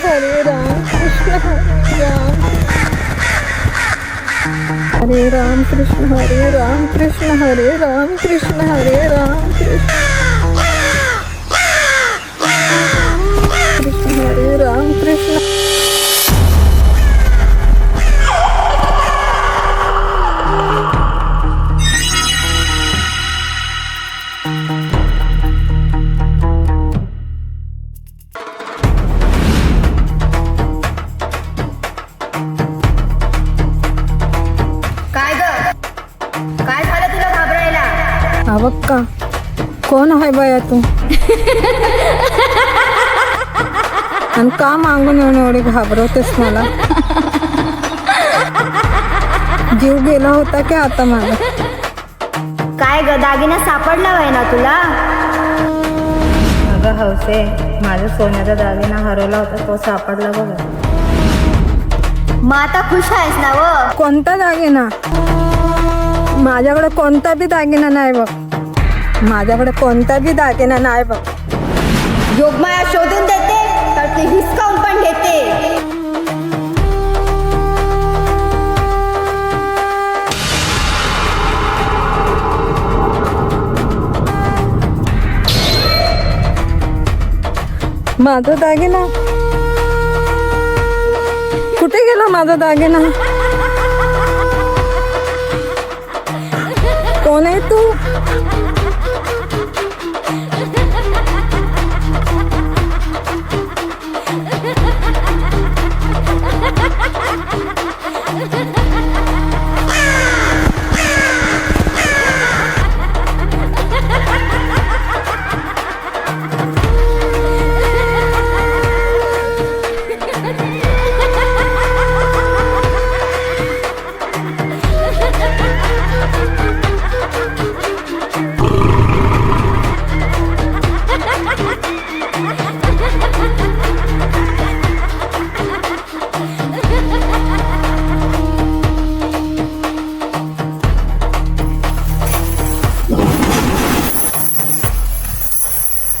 हरे राम कृष्ण हरे राम कृष्ण हरे राम कृष्ण हरे राम कृष्ण हरे राम कृष्ण हरे राम कृष्ण काय ग? काय झालं तुला घाबरायला? हा बघ का कोण आहे बाया तू आणि का मागून येऊन एवढी घाबरवतेस मला जीव गेला होता की आता माझा काय ग दागिना सापडला वय ना तुला? अगं हौसे माझा सोन्याचा दागिना हरवला होता तो सापडला बघा मग आता खुश आहेस ना व? कोणता दागिना माझ्याकडे कोणता बी दागिना नाही बघ माझ्याकडे कोणता बी दागिना नाही बघ योगमाया शोधून देते तर ती हिसकावून पण घेते. माझा दागिना कुठे गेला माझा दागिना कोण आहे तू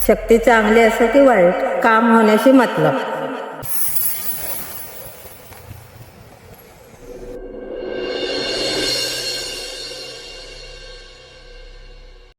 शक्ती चांगली असो की वाईट काम होण्याशी मतलब